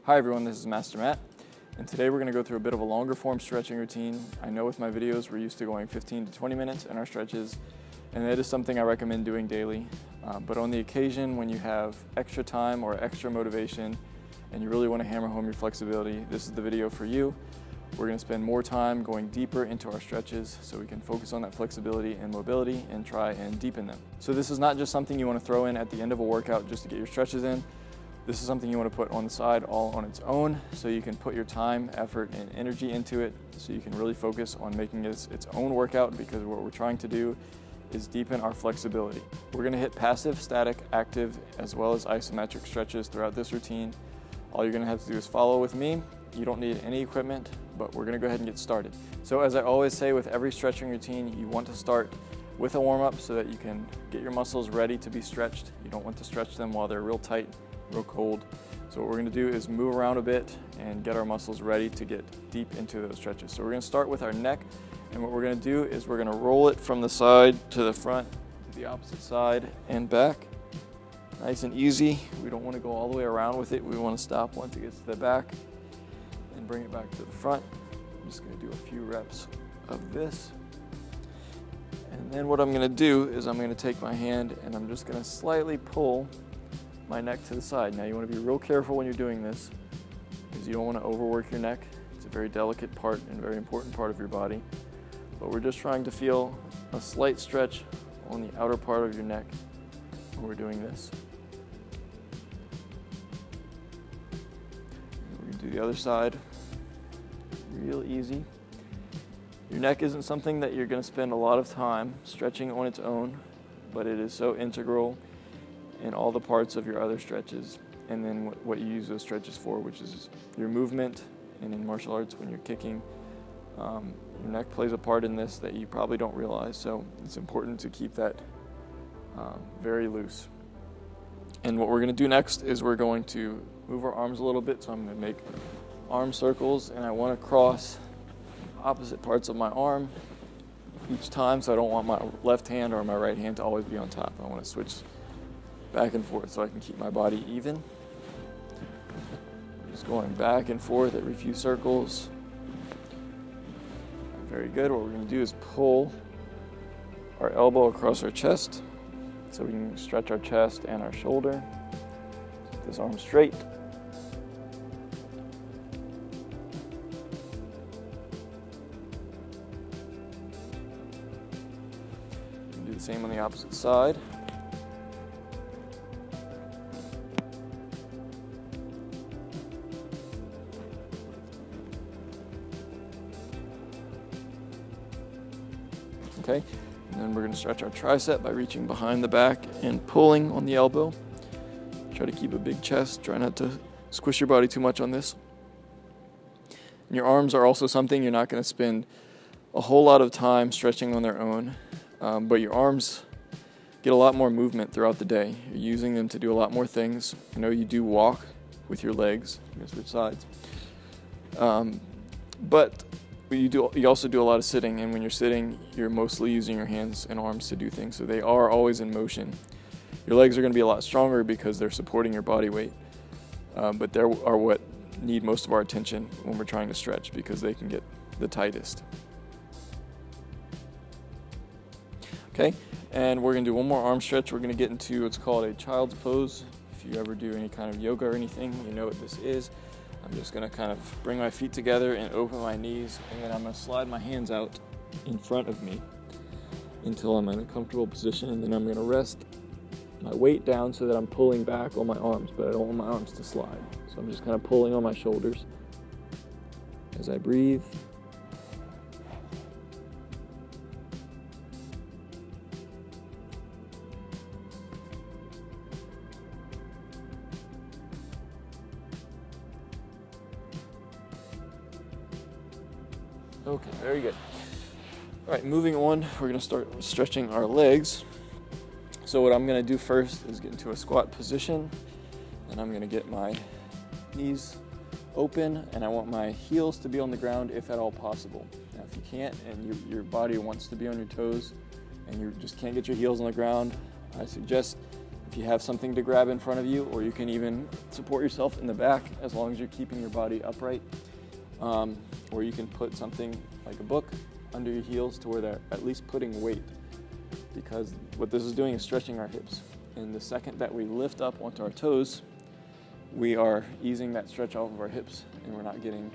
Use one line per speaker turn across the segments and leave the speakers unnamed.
Hi everyone, this is Master Matt, and today we're going to go through a bit of a longer form stretching routine. I know with my videos we're used to going 15 to 20 minutes in our stretches, and that is something I recommend doing daily. But on the occasion when you have extra time or extra motivation and you really want to hammer home your flexibility, this is the video for you. We're going to spend more time going deeper into our stretches so we can focus on that flexibility and mobility and try and deepen them. So this is not just something you want to throw in at the end of a workout just to get your stretches in. This is something you want to put on the side all on its own so you can put your time, effort, and energy into it so you can really focus on making this its own workout, because what we're trying to do is deepen our flexibility. We're going to hit passive, static, active, as well as isometric stretches throughout this routine. All you're going to have to do is follow with me. You don't need any equipment, but we're going to go ahead and get started. So as I always say with every stretching routine, you want to start with a warm-up so that you can get your muscles ready to be stretched. You don't want to stretch them while they're real tight, real cold. So what we're going to do is move around a bit and get our muscles ready to get deep into those stretches. So we're going to start with our neck, and what we're going to do is we're going to roll it from the side to the front, to the opposite side and back. Nice and easy. We don't want to go all the way around with it. We want to stop once it gets to the back and bring it back to the front. I'm just going to do a few reps of this. And then what I'm going to do is I'm going to take my hand and I'm just going to slightly pull my neck to the side. Now you want to be real careful when you're doing this, because you don't want to overwork your neck. It's a very delicate part and very important part of your body. But we're just trying to feel a slight stretch on the outer part of your neck when we're doing this. We're going to do the other side. Real easy. Your neck isn't something that you're going to spend a lot of time stretching on its own, but it is so integral in all the parts of your other stretches, and then what you use those stretches for, which is your movement. And in martial arts, when you're kicking, your neck plays a part in this that you probably don't realize, so it's important to keep that very loose. And what we're going to do next is we're going to move our arms a little bit, so I'm going to make arm circles, and I want to cross opposite parts of my arm each time, so I don't want my left hand or my right hand to always be on top. I want to switch back and forth so I can keep my body even. Just going back and forth every few circles. Very good. What we're going to do is pull our elbow across our chest so we can stretch our chest and our shoulder. Keep this arm straight. Do the same on the opposite side. Okay, and then we're going to stretch our tricep by reaching behind the back and pulling on the elbow. Try to keep a big chest. Try not to squish your body too much on this. And your arms are also something you're not going to spend a whole lot of time stretching on their own, but your arms get a lot more movement throughout the day. You're using them to do a lot more things. I know you do walk with your legs. You can switch sides. But you also do a lot of sitting, and when you're sitting, you're mostly using your hands and arms to do things, so they are always in motion. Your legs are going to be a lot stronger because they're supporting your body weight, but they are what need most of our attention when we're trying to stretch, because they can get the tightest. Okay, and we're going to do one more arm stretch. We're going to get into what's called a child's pose. If you ever do any kind of yoga or anything, you know what this is. I'm just going to kind of bring my feet together and open my knees, and then I'm going to slide my hands out in front of me until I'm in a comfortable position, and then I'm going to rest my weight down so that I'm pulling back on my arms, but I don't want my arms to slide. So I'm just kind of pulling on my shoulders as I breathe. Okay, very good. All right, moving on, we're going to start stretching our legs. So what I'm going to do first is get into a squat position, and I'm going to get my knees open, and I want my heels to be on the ground if at all possible. Now, if you can't and your body wants to be on your toes and you just can't get your heels on the ground, I suggest If you have something to grab in front of you, or you can even support yourself in the back as long as you're keeping your body upright. Or you can put something like a book under your heels to where they're at least putting weight, because what this is doing is stretching our hips. And the second that we lift up onto our toes, we are easing that stretch off of our hips, and we're not getting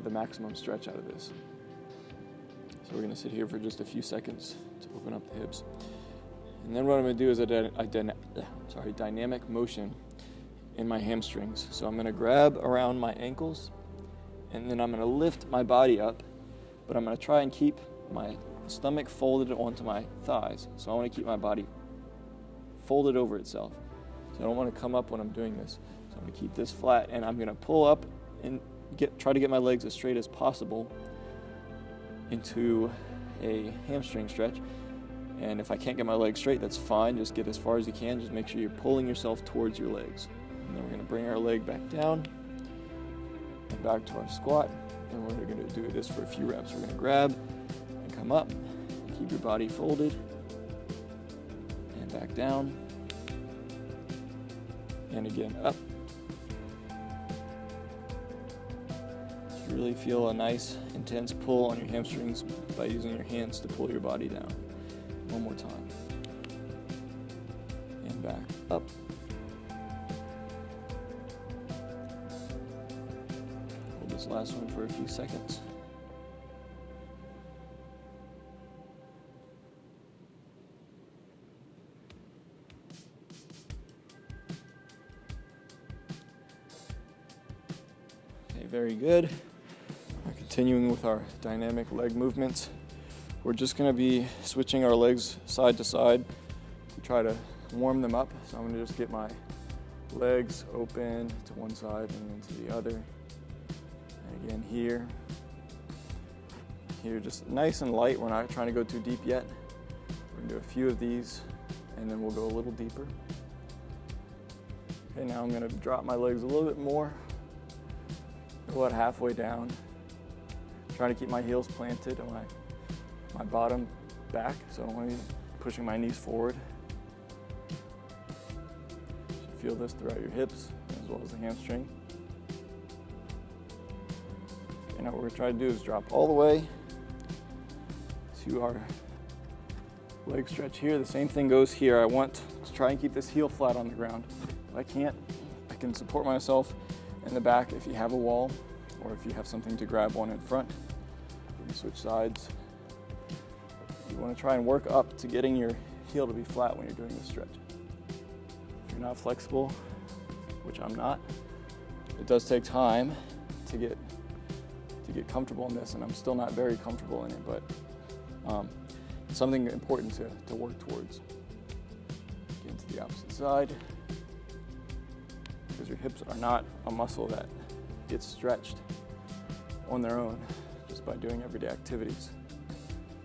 the maximum stretch out of this. So we're going to sit here for just a few seconds to open up the hips. And then what I'm going to do is a dynamic motion in my hamstrings. So I'm going to grab around my ankles, and then I'm going to lift my body up, but I'm going to try and keep my stomach folded onto my thighs. So I want to keep my body folded over itself. So I don't want to come up when I'm doing this. So I'm going to keep this flat, and I'm going to pull up and try to get my legs as straight as possible into a hamstring stretch. And if I can't get my legs straight, that's fine. Just get as far as you can. Just make sure you're pulling yourself towards your legs. And then we're going to bring our leg back down and back to our squat. And we're going to do this for a few reps. We're going to grab and come up. Keep your body folded. And back down. And again, up. Really feel a nice, intense pull on your hamstrings by using your hands to pull your body down. One more time. And back up. Hold this last one for a few seconds. Okay, very good. Continuing with our dynamic leg movements, we're just going to be switching our legs side to side to try to warm them up. So I'm going to just get my legs open to one side and then to the other. And again here. Here, just nice and light. We're not trying to go too deep yet. We're going to do a few of these, and then we'll go a little deeper. Okay, now I'm going to drop my legs a little bit more. About halfway down. Trying to keep my heels planted and my bottom back, so I don't want to be pushing my knees forward. You should feel this throughout your hips as well as the hamstring. And now what we're trying to do is drop all the way to our leg stretch here. The same thing goes here. I want to try and keep this heel flat on the ground. If I can't, I can support myself in the back if you have a wall, or if you have something to grab on in front. You can switch sides. You want to try and work up to getting your heel to be flat when you're doing this stretch. If you're not flexible, which I'm not, it does take time to get comfortable in this, and I'm still not very comfortable in it, but it's something important to work towards. Get to the opposite side, because your hips are not a muscle that gets stretched on their own just by doing everyday activities.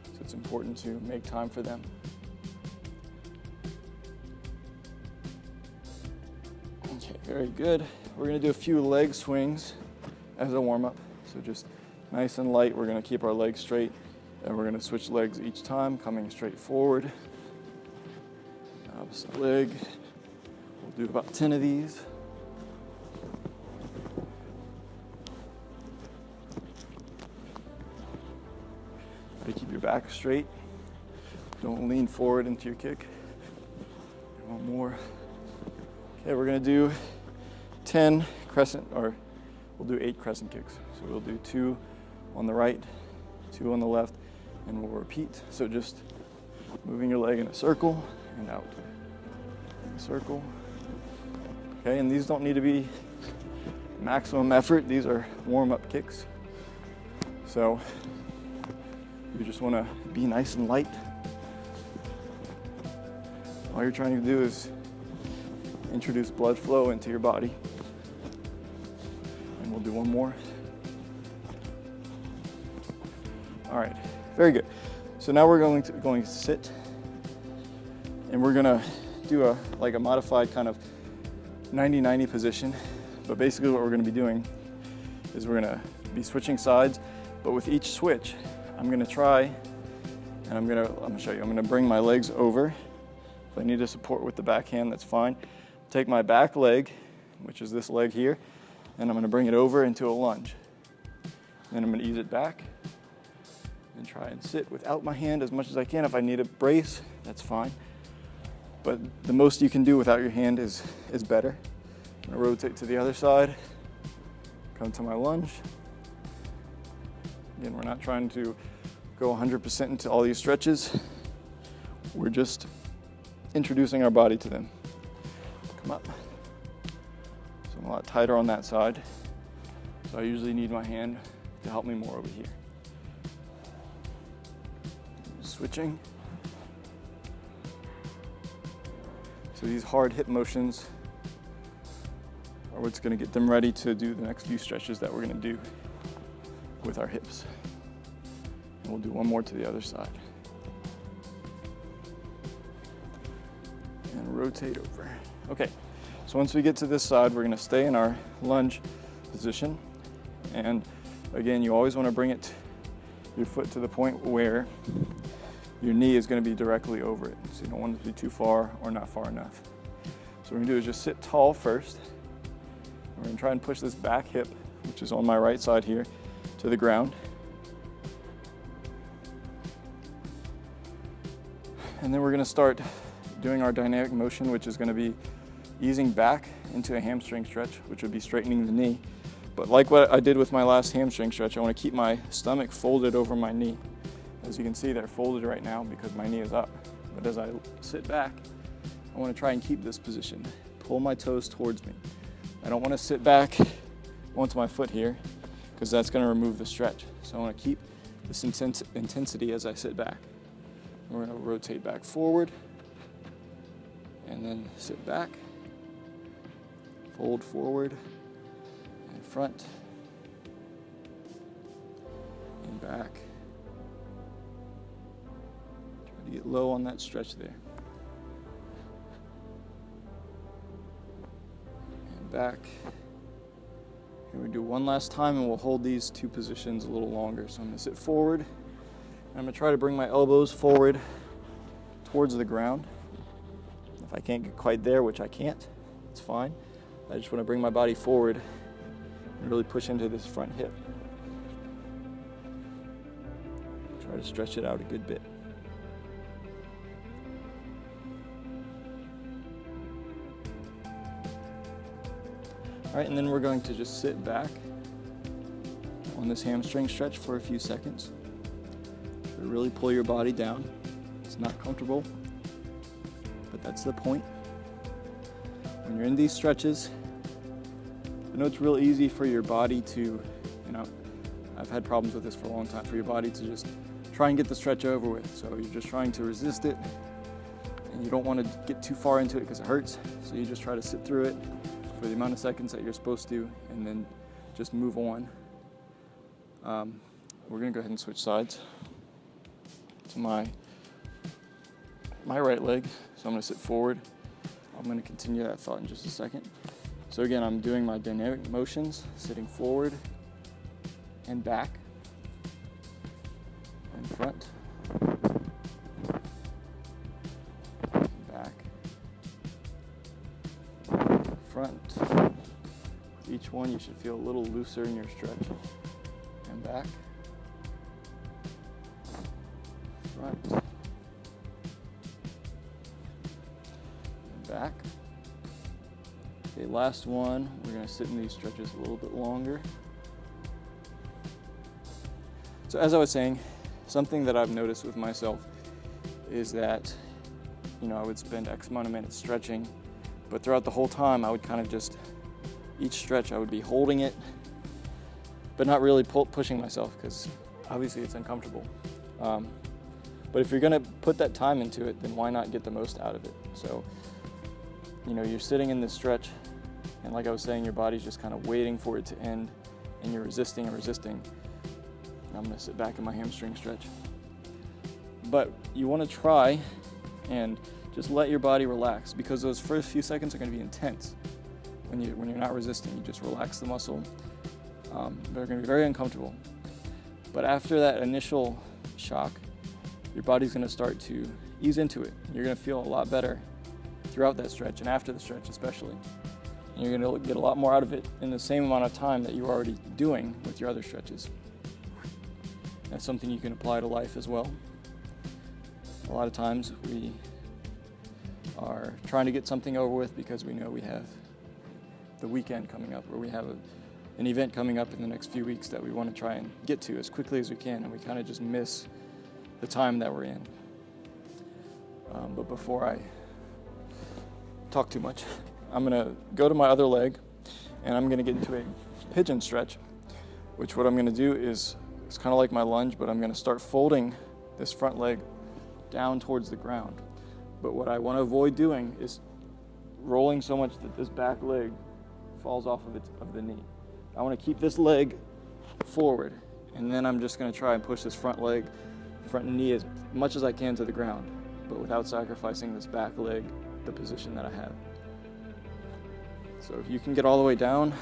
So it's important to make time for them. Okay, very good. We're going to do a few leg swings as a warm-up. So just nice and light. We're going to keep our legs straight, and we're going to switch legs each time, coming straight forward. Opposite leg. We'll do about 10 of these. Try to keep your back straight. Don't lean forward into your kick. One more. Okay, we're going to do 10 crescent, or we'll do 8 crescent kicks. So we'll do 2 on the right, 2 on the left, and we'll repeat. So just moving your leg in a circle and out. In a circle. Okay, and these don't need to be maximum effort. These are warm-up kicks. So you just want to be nice and light. All you're trying to do is introduce blood flow into your body. And we'll do one more. All right, very good. So now we're going to sit, and we're going to do a modified kind of 90-90 position. But basically what we're going to be doing is we're going to be switching sides, but with each switch, I'm going to try, and I'm going to show you. I'm going to bring my legs over If I need to support with the backhand, that's fine. Take my back leg, which is this leg here, and I'm going to bring it over into a lunge. Then I'm going to ease it back and try and sit without my hand as much as I can. If I need a brace, that's fine. But the most you can do without your hand is better. I'm going to rotate to the other side, come to my lunge. Again, we're not trying to go 100% into all these stretches. We're just introducing our body to them. Come up. So I'm a lot tighter on that side. So I usually need my hand to help me more over here. Switching. So these hard hip motions are what's going to get them ready to do the next few stretches that we're going to do with our hips. And we'll do one more to the other side. And rotate over. Okay, so once we get to this side, we're going to stay in our lunge position. And again, you always want to bring your foot to the point where your knee is going to be directly over it. So you don't want it to be too far or not far enough. So what we're going to do is just sit tall first. We're going to try and push this back hip, which is on my right side here, to the ground. And then we're going to start doing our dynamic motion, which is going to be easing back into a hamstring stretch, which would be straightening the knee. But like what I did with my last hamstring stretch, I want to keep my stomach folded over my knee. As you can see, they're folded right now because my knee is up. But as I sit back, I want to try and keep this position. Pull my toes towards me. I don't want to sit back onto my foot here because that's going to remove the stretch. So I want to keep this intensity as I sit back. We're going to rotate back forward and then sit back, fold forward and front and back. Try to get low on that stretch there. And back. And we do one last time and we'll hold these two positions a little longer. So I'm going to sit forward. I'm going to try to bring my elbows forward towards the ground. If I can't get quite there, which I can't, it's fine. I just want to bring my body forward and really push into this front hip. Try to stretch it out a good bit. All right, and then we're going to just sit back on this hamstring stretch for a few seconds. Really pull your body down. It's not comfortable, but that's the point. When you're in these stretches, I know it's real easy for your body to, I've had problems with this for a long time, for your body to just try and get the stretch over with. So you're just trying to resist it, and you don't want to get too far into it because it hurts. So you just try to sit through it for the amount of seconds that you're supposed to, and then just move on. We're going to go ahead and switch sides to my right leg. So I'm going to sit forward. I'm going to continue that thought in just a second. So again, I'm doing my dynamic motions, sitting forward and back and front and back, front. Each one you should feel a little looser in your stretch. And back, front, and back. Okay, last one. We're going to sit in these stretches a little bit longer. So as I was saying, something that I've noticed with myself is that, I would spend X amount of minutes stretching, but throughout the whole time I would kind of just, each stretch I would be holding it, but not really pushing myself because obviously it's uncomfortable. But if you're going to put that time into it, then why not get the most out of it? So, you're sitting in this stretch, and like I was saying, your body's just kind of waiting for it to end, and you're resisting and resisting. And I'm going to sit back in my hamstring stretch. But you want to try and just let your body relax, because those first few seconds are going to be intense. When you're not resisting, you just relax the muscle. They're going to be very uncomfortable. But after that initial shock, your body's going to start to ease into it. You're gonna feel a lot better throughout that stretch and after the stretch especially. And you're gonna get a lot more out of it in the same amount of time that you're already doing with your other stretches. That's something you can apply to life as well. A lot of times we are trying to get something over with because we know we have the weekend coming up, or we have an event coming up in the next few weeks that we want to try and get to as quickly as we can, and we kind of just miss the time that we're in. But before I talk too much, I'm going to go to my other leg, and I'm going to get into a pigeon stretch, which what I'm going to do is, it's kind of like my lunge, but I'm going to start folding this front leg down towards the ground. But what I want to avoid doing is rolling so much that this back leg falls off of the knee. I want to keep this leg forward, and then I'm just going to try and push this front knee as much as I can to the ground, but without sacrificing this back leg, the position that I have. So if you can get all the way down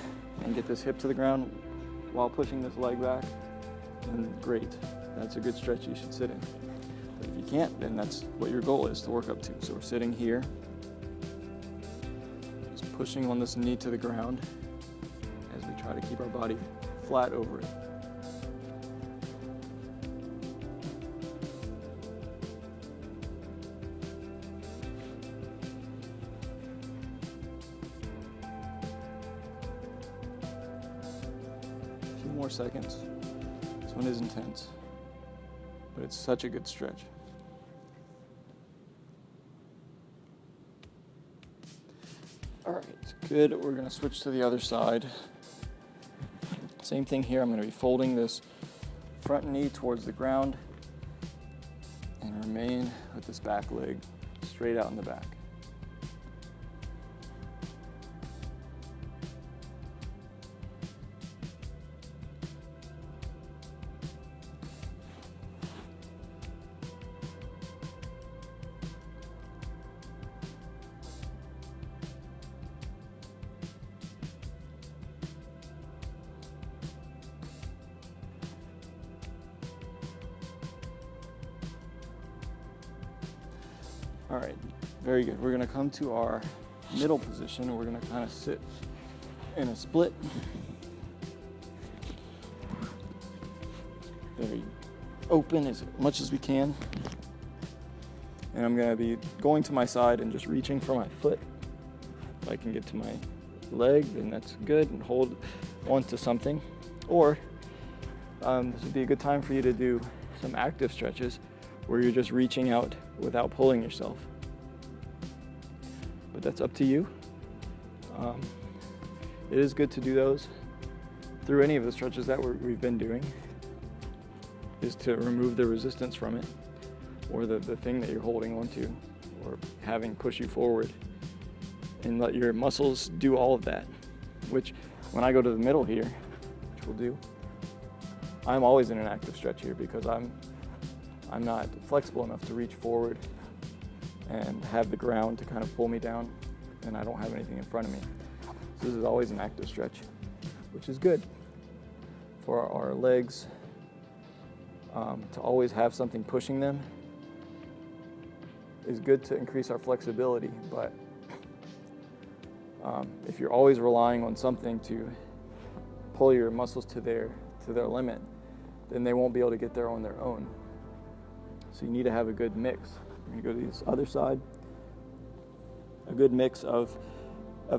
and get this hip to the ground while pushing this leg back, then great. That's a good stretch you should sit in. But if you can't, then that's what your goal is to work up to. So we're sitting here, just pushing on this knee to the ground as we try to keep our body flat over it. A few more seconds. This one is intense, but it's such a good stretch. All right, good. We're going to switch to the other side. Same thing here. I'm going to be folding this front knee towards the ground and remain with this back leg straight out in the back. All right, very good. We're gonna come to our middle position. We're gonna kind of sit in a split. Very open as much as we can. And I'm gonna be going to my side and just reaching for my foot. If I can get to my leg, then that's good, and hold onto something. Or this would be a good time for you to do some active stretches where you're just reaching out without pulling yourself. But that's up to you. It is good to do those through any of the stretches that we've been doing, is to remove the resistance from it, or the thing that you're holding onto, or having push you forward, and let your muscles do all of that. Which, when I go to the middle here, which we'll do, I'm always in an active stretch here because I'm not flexible enough to reach forward and have the ground to kind of pull me down, and I don't have anything in front of me. So this is always an active stretch, which is good for our legs. To always have something pushing them is good to increase our flexibility, but if you're always relying on something to pull your muscles to their limit, then they won't be able to get there on their own. So you need to have a good mix. I'm going to go to this other side. A good mix of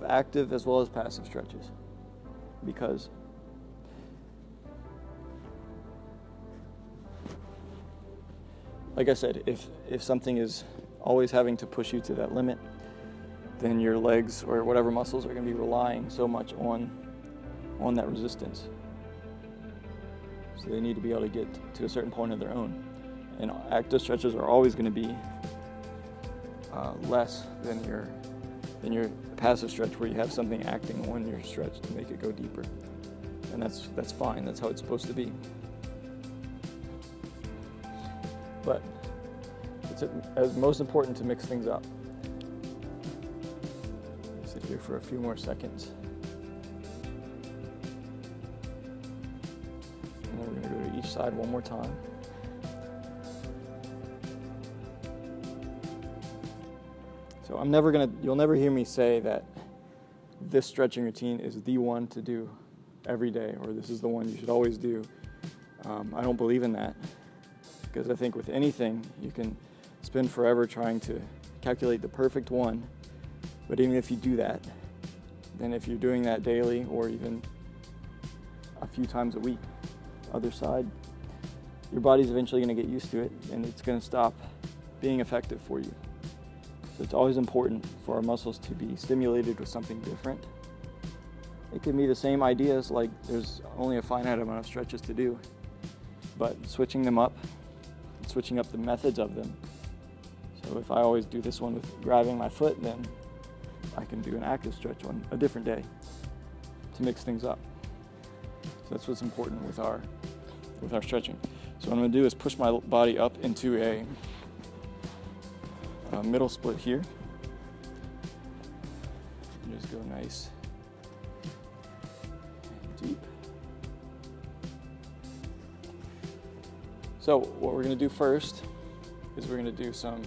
active as well as passive stretches. Because like I said, if something is always having to push you to that limit, then your legs or whatever muscles are going to be relying so much on that resistance. So they need to be able to get to a certain point of their own. And active stretches are always going to be less than your passive stretch, where you have something acting on your stretch to make it go deeper. And that's fine. That's how it's supposed to be. But it's most important to mix things up. Sit here for a few more seconds. And then we're going to go to each side one more time. So you'll never hear me say that this stretching routine is the one to do every day, or this is the one you should always do. I don't believe in that, because I think with anything, you can spend forever trying to calculate the perfect one. But even if you do that, then if you're doing that daily or even a few times a week, other side, your body's eventually going to get used to it, and it's going to stop being effective for you. So it's always important for our muscles to be stimulated with something different. It can be the same ideas, like there's only a finite amount of stretches to do, but switching them up, switching up the methods of them. So if I always do this one with grabbing my foot, then I can do an active stretch on a different day to mix things up. So that's what's important with our stretching. So what I'm going to do is push my body up into a middle split here. And just go nice and deep. So what we're going to do first is we're going to do some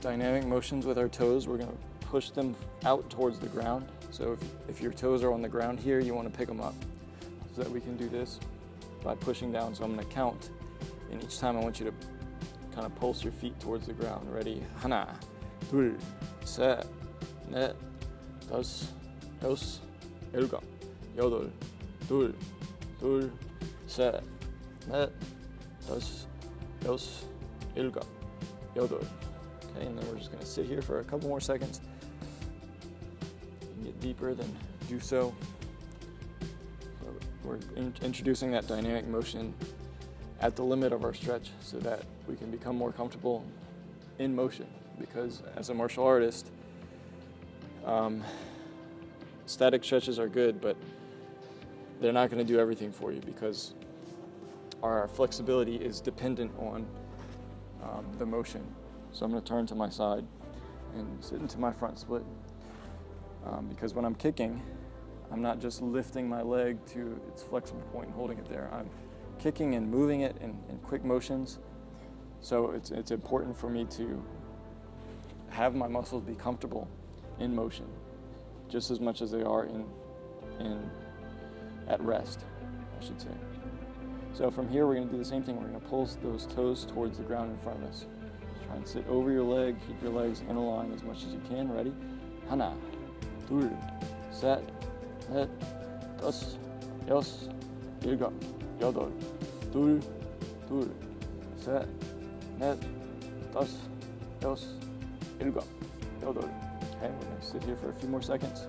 dynamic motions with our toes. We're going to push them out towards the ground. So if your toes are on the ground here, you want to pick them up so that we can do this by pushing down. So I'm going to count, and each time I want you to kind of pulse your feet towards the ground. Ready? 하나, 둘, 셋, 넷, 다섯, 여섯, 일곱, 여덟, 둘, 셋, 넷, 다섯, 여섯, 일곱, 여덟. Okay, and then we're just going to sit here for a couple more seconds. You can get deeper, then do so. We're introducing that dynamic motion at the limit of our stretch so that we can become more comfortable in motion. Because as a martial artist, static stretches are good, but they're not going to do everything for you, because our flexibility is dependent on the motion. So I'm going to turn to my side and sit into my front split, because when I'm kicking, I'm not just lifting my leg to its flexible point and holding it there. I'm kicking and moving it in quick motions. So it's important for me to have my muscles be comfortable in motion, just as much as they are at rest, I should say. So from here, we're going to do the same thing. We're going to pulse those toes towards the ground in front of us. Try and sit over your leg, keep your legs in a line as much as you can. Ready? 하나, 둘, 셋, 넷, 다섯, 여섯, 일곱, 여덟, 둘, 셋, 넷, 다섯, 여섯, 일곱, 여덟. Okay, we're going to sit here for a few more seconds.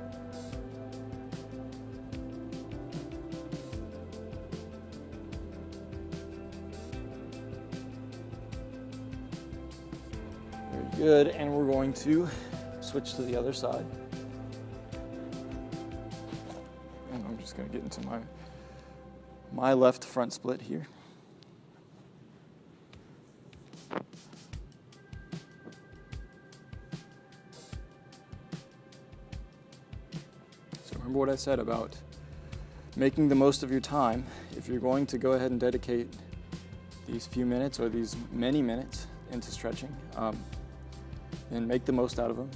Very good, and we're going to switch to the other side. And I'm just going to get into my left front split here. So remember what I said about making the most of your time. If you're going to go ahead and dedicate these few minutes or these many minutes into stretching, then make the most out of them.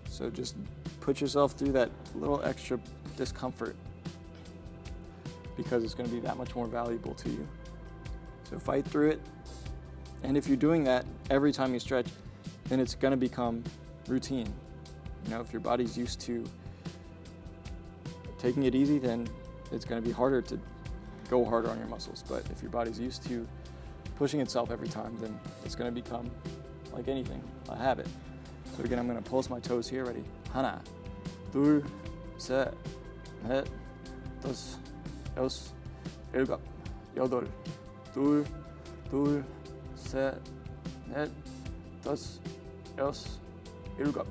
So just put yourself through that little extra discomfort, because it's going to be that much more valuable to you. So fight through it. And if you're doing that every time you stretch, then it's going to become routine. You know, if your body's used to taking it easy, then it's going to be harder to go harder on your muscles. But if your body's used to pushing itself every time, then it's going to become, like anything, a habit. So again, I'm going to pulse my toes here. Ready? 하나, 둘, 셋, 넷, 다섯, 여섯, 일곱, 여덟, 둘, 셋, 넷, 다섯, 여섯, 일곱,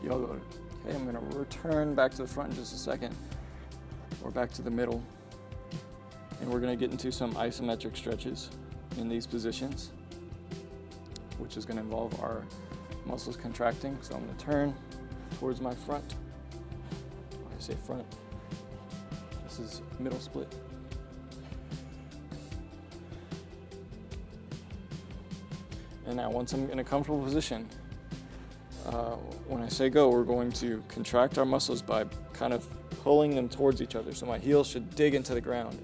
여덟. Okay, I'm going to return back to the front in just a second, or back to the middle, and we're going to get into some isometric stretches in these positions, which is going to involve our muscles contracting. So I'm going to turn towards my front. When I say front, this is middle split. And now once I'm in a comfortable position, when I say go, we're going to contract our muscles by kind of pulling them towards each other. So my heel should dig into the ground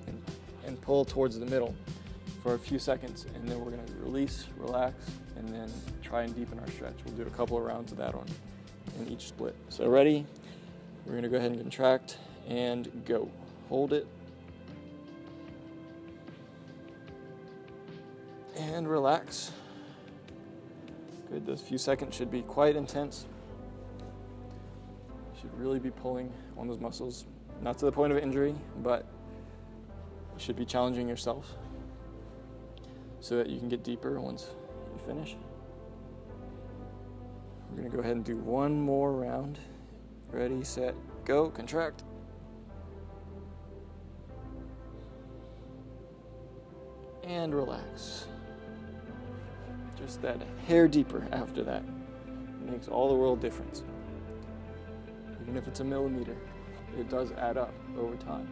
and pull towards the middle for a few seconds, and then we're going to release, relax, and then try and deepen our stretch. We'll do a couple of rounds of that in each split. So ready? We're going to go ahead and contract and go. Hold it. And relax. Good, those few seconds should be quite intense. You should really be pulling on those muscles, not to the point of injury, but you should be challenging yourself so that you can get deeper once you finish. We're gonna go ahead and do one more round. Ready, set, go, contract. And relax. Just that hair deeper after that. It makes all the world difference. Even if it's a millimeter, it does add up over time.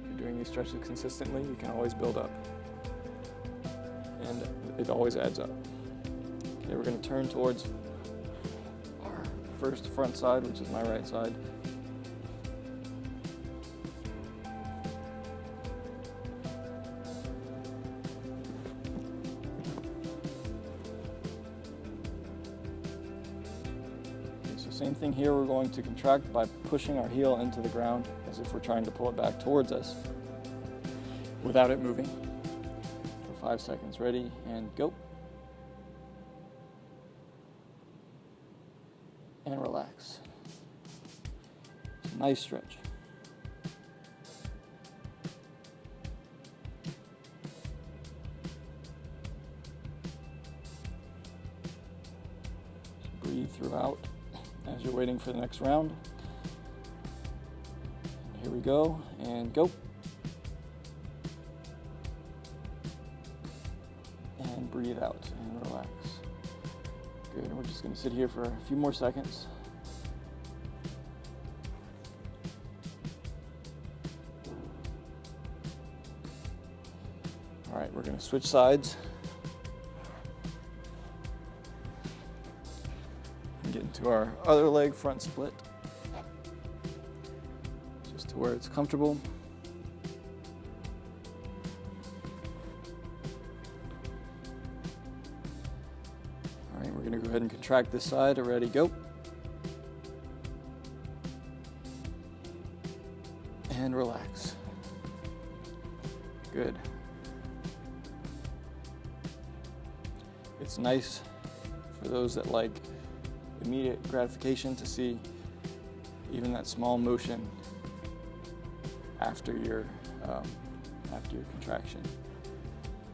If you're doing these stretches consistently, you can always build up. And it always adds up. Okay, we're going to turn towards our first front side, which is my right side. Same thing here, we're going to contract by pushing our heel into the ground as if we're trying to pull it back towards us without it moving for 5 seconds. Ready, and go. And relax. Nice stretch. Just breathe throughout as you're waiting for the next round. Here we go, and go. And breathe out and relax. Good, and we're just gonna sit here for a few more seconds. All right, we're gonna switch sides. Get into our other leg front split, just to where it's comfortable. All right, we're going to go ahead and contract this side. Ready, go. And relax. Good. It's nice for those that like immediate gratification to see even that small motion after your contraction.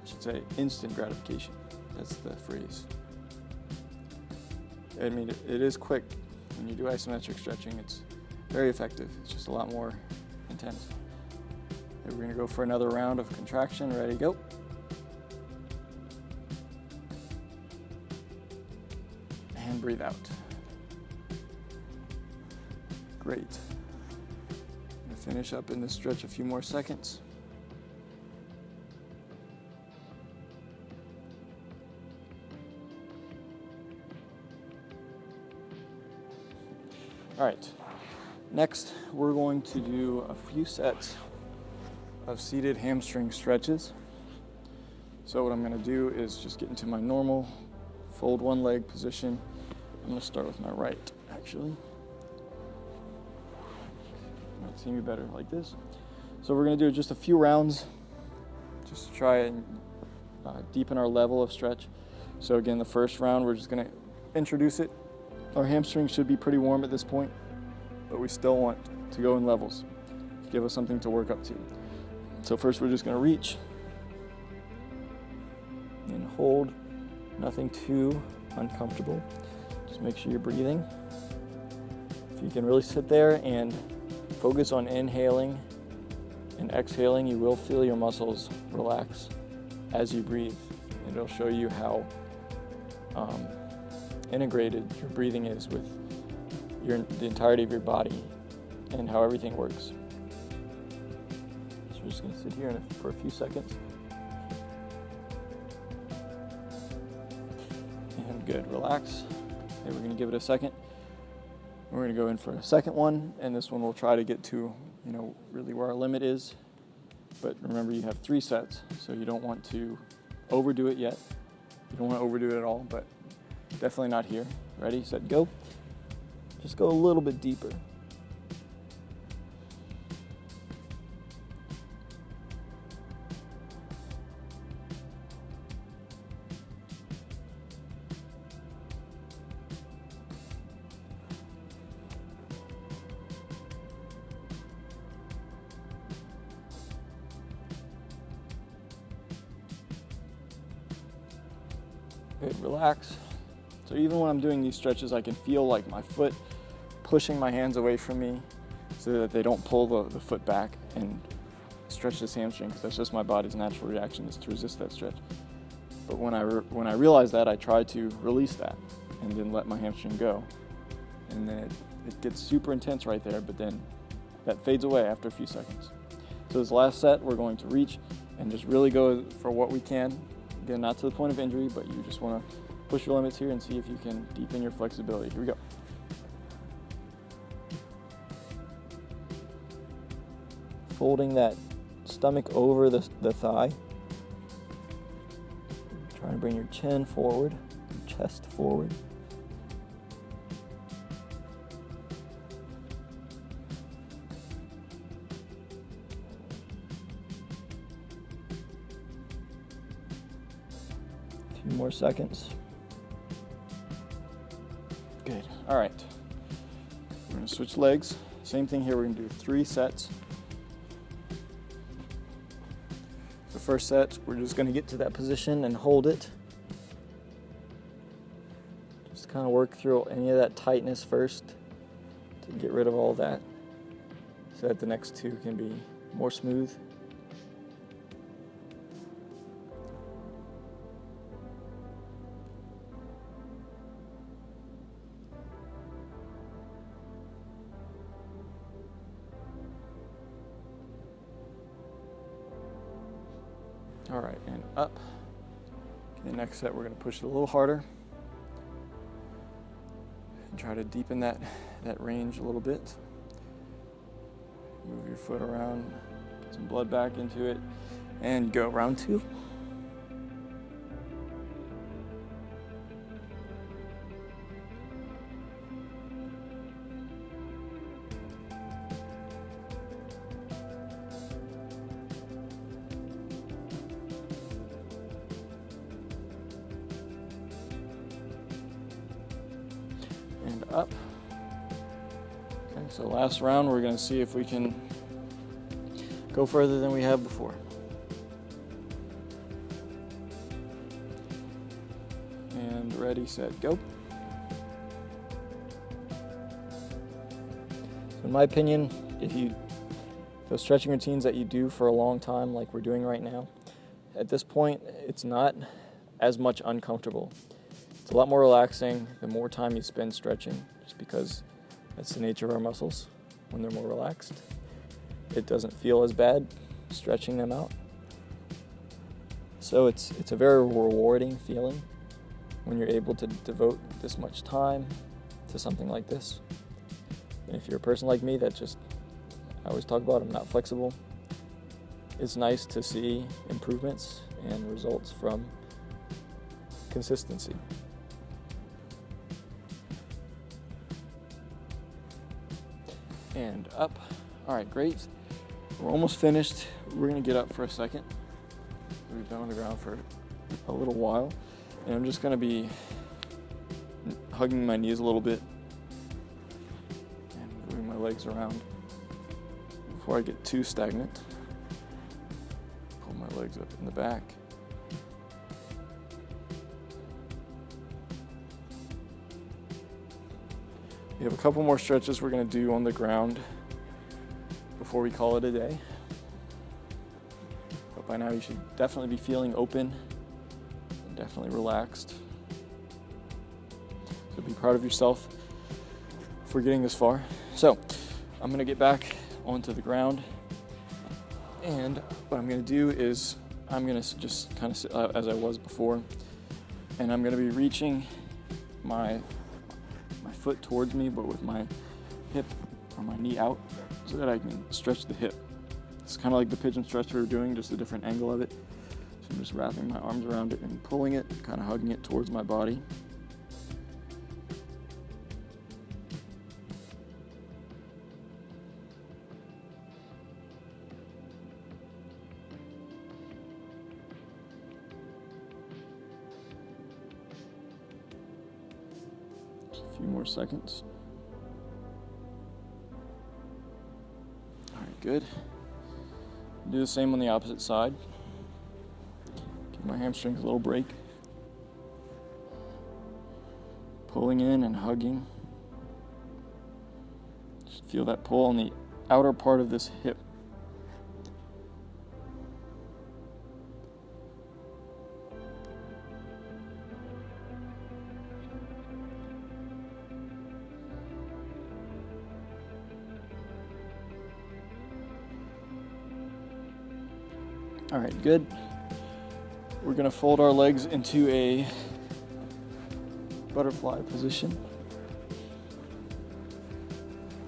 I should say instant gratification. That's the phrase. I mean, it is quick. When you do isometric stretching, it's very effective. It's just a lot more intense. Okay, we're going to go for another round of contraction. Ready, go. And breathe out. Great. I'm going to finish up in this stretch a few more seconds. All right. Next, we're going to do a few sets of seated hamstring stretches. So what I'm going to do is just get into my normal fold one leg position. I'm going to start with my right, actually. Might see me better like this. So we're going to do just a few rounds, just to try and deepen our level of stretch. So again, the first round, we're just going to introduce it. Our hamstrings should be pretty warm at this point, but we still want to go in levels, give us something to work up to. So first, we're just going to reach and hold. Nothing too uncomfortable. Just make sure you're breathing. If you can really sit there and focus on inhaling and exhaling, you will feel your muscles relax as you breathe. And it'll show you how integrated your breathing is with the entirety of your body and how everything works. So we're just going to sit here for a few seconds. And good, relax. Okay, we're gonna give it a second. We're gonna go in for a second one, and this one we'll try to get to, really where our limit is. But remember, you have 3 sets, so you don't want to overdo it yet. You don't want to overdo it at all, but definitely not here. Ready, set, go. Just go a little bit deeper. Good, relax. So even when I'm doing these stretches, I can feel like my foot pushing my hands away from me so that they don't pull the foot back and stretch this hamstring, because that's just my body's natural reaction, is to resist that stretch. But when I realize that, I try to release that and then let my hamstring go. And then it gets super intense right there, but then that fades away after a few seconds. So this last set, we're going to reach and just really go for what we can. Again, not to the point of injury, but you just want to push your limits here and see if you can deepen your flexibility. Here we go. Folding that stomach over the thigh. Trying to bring your chin forward, your chest forward. A few more seconds. Good. All right. We're going to switch legs. Same thing here. We're going to do 3 sets. The first set, we're just going to get to that position and hold it. Just kind of work through any of that tightness first to get rid of all that, so that the next 2 can be more smooth. All right, and up. Okay, next set, we're going to push it a little harder and try to deepen that range a little bit. Move your foot around, put some blood back into it, and go. Round 2. And up. Okay, so last round, we're going to see if we can go further than we have before. And ready, set, go. So in my opinion, those stretching routines that you do for a long time, like we're doing right now, at this point, it's not as much uncomfortable. It's a lot more relaxing the more time you spend stretching, just because that's the nature of our muscles. When they're more relaxed, it doesn't feel as bad stretching them out. So it's a very rewarding feeling when you're able to devote this much time to something like this. And if you're a person like me that I always talk about, I'm not flexible, it's nice to see improvements and results from consistency. And up. All right, great. We're almost finished. We're going to get up for a second. We've been on the ground for a little while, and I'm just going to be hugging my knees a little bit and moving my legs around before I get too stagnant. Pull my legs up in the back. We have a couple more stretches we're going to do on the ground before we call it a day. But by now you should definitely be feeling open and definitely relaxed. So be proud of yourself for getting this far. So I'm going to get back onto the ground, and what I'm going to do is I'm going to just kind of sit as I was before, and I'm going to be reaching my foot towards me, but with my hip or my knee out so that I can stretch the hip. It's kind of like the pigeon stretch we were doing, just a different angle of it. So I'm just wrapping my arms around it and pulling it, kind of hugging it towards my body. Just a few more seconds. All right, good. Do the same on the opposite side. Give my hamstrings a little break. Pulling in and hugging. Just feel that pull on the outer part of this hip. All right, good. We're gonna fold our legs into a butterfly position.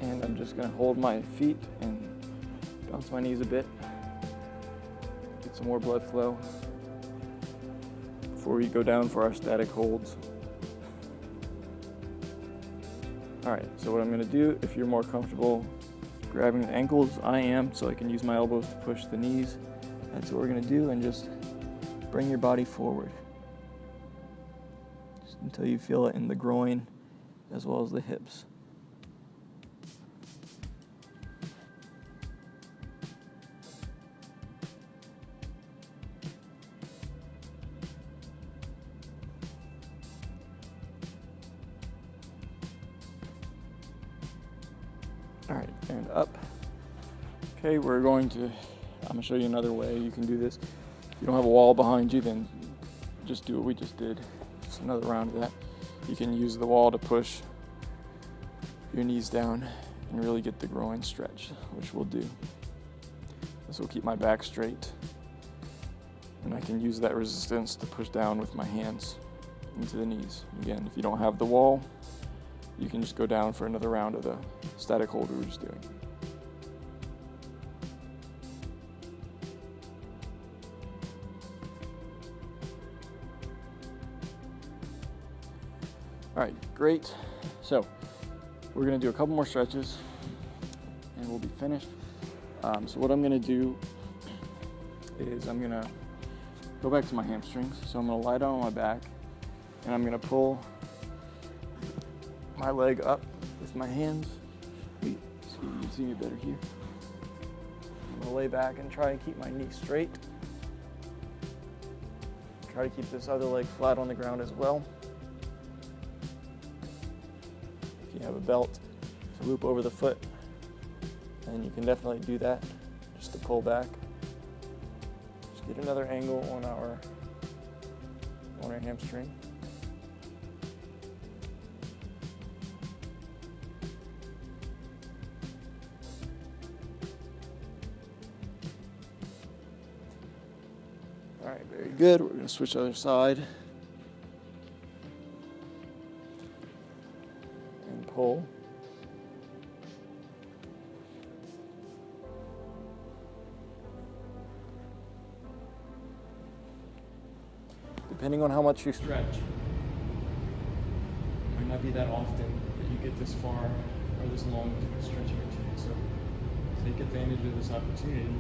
And I'm just gonna hold my feet and bounce my knees a bit. Get some more blood flow before we go down for our static holds. All right, so what I'm gonna do, if you're more comfortable grabbing the ankles, I am, so I can use my elbows to push the knees. That's what we're gonna do, and just bring your body forward just until you feel it in the groin as well as the hips. All right, and up. Okay, I'm gonna show you another way you can do this. If you don't have a wall behind you, then just do what we just did. Just another round of that. You can use the wall to push your knees down and really get the groin stretched, which we'll do. This will keep my back straight. And I can use that resistance to push down with my hands into the knees. Again, if you don't have the wall, you can just go down for another round of the static hold we were just doing. All right, great. So we're gonna do a couple more stretches and we'll be finished. So what I'm gonna do is I'm gonna go back to my hamstrings. So I'm gonna lie down on my back and I'm gonna pull my leg up with my hands. So you can see me better here. I'm gonna lay back and try and keep my knee straight. Try to keep this other leg flat on the ground as well. If you have a belt to loop over the foot, then you can definitely do that, just to pull back. Just get another angle on our hamstring. All right, very good. We're going to switch to the other side. And pull. Depending on how much you stretch, it might not be that often that you get this far or this long into a stretching routine. So take advantage of this opportunity.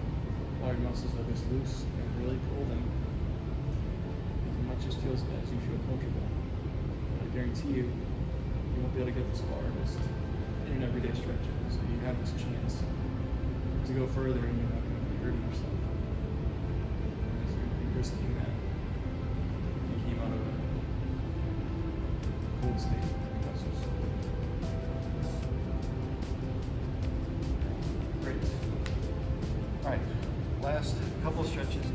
Pull your muscles like this loose and really pull them as much as feels as you feel comfortable. I guarantee you, you won't be able to get this far just in an everyday stretch. So you have this chance to go further and you're not going to be hurting yourself. Because you're going to be risking that. Out of a cold state of muscles. Great. All right, last couple stretches.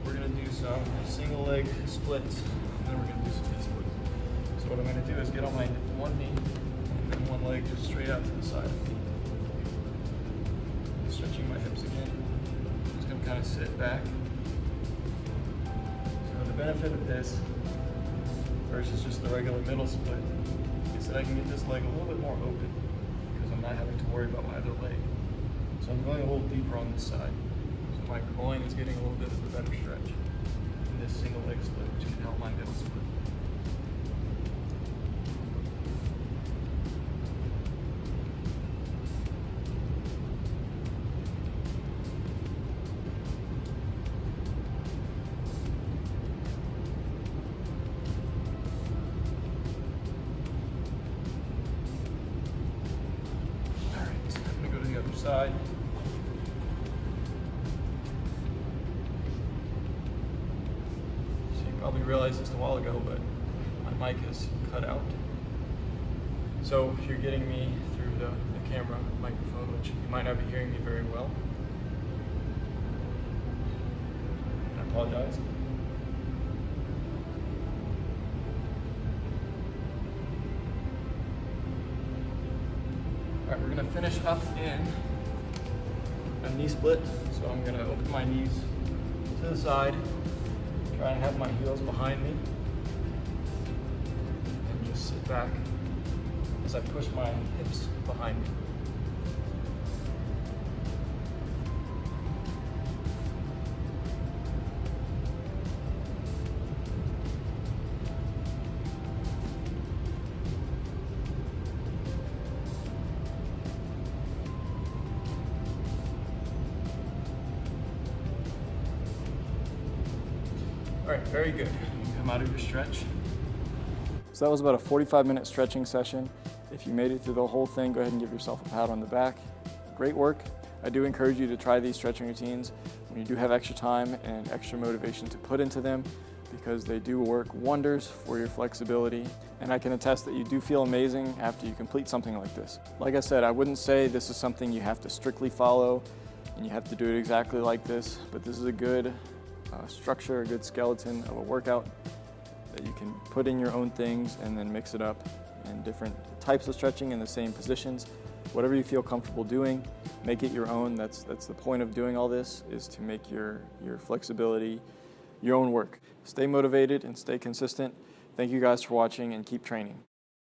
We're gonna do some single leg splits, and then we're gonna do some knee splits. So what I'm gonna do is get on my one knee and then one leg just straight out to the side. Stretching my hips again. Just gonna kind of sit back. So the benefit of this versus just the regular middle split is is that I can get this leg a little bit more open because I'm not having to worry about my other leg. So I'm going a little deeper on this side. So my groin is getting a little bit of a better stretch in this single leg split, which can help my middle split. Side. So you probably realized this a while ago, but my mic is cut out. So you're getting me through the camera microphone, which you might not be hearing me very well. I apologize. All right, we're gonna finish up in a knee split. So I'm gonna open my knees to the side, try and have my heels behind me, and just sit back as I push my hips behind me. All right, very good. You come out of your stretch. So that was about a 45-minute stretching session. If you made it through the whole thing, go ahead and give yourself a pat on the back. Great work. I do encourage you to try these stretching routines when you do have extra time and extra motivation to put into them, because they do work wonders for your flexibility. And I can attest that you do feel amazing after you complete something like this. Like I said, I wouldn't say this is something you have to strictly follow and you have to do it exactly like this, but this is a good structure, a good skeleton of a workout that you can put in your own things and then mix it up in different types of stretching in the same positions. Whatever you feel comfortable doing, make it your own. That's the point of doing all this, is to make your flexibility your own work. Stay motivated and stay consistent. Thank you guys for watching, and keep training.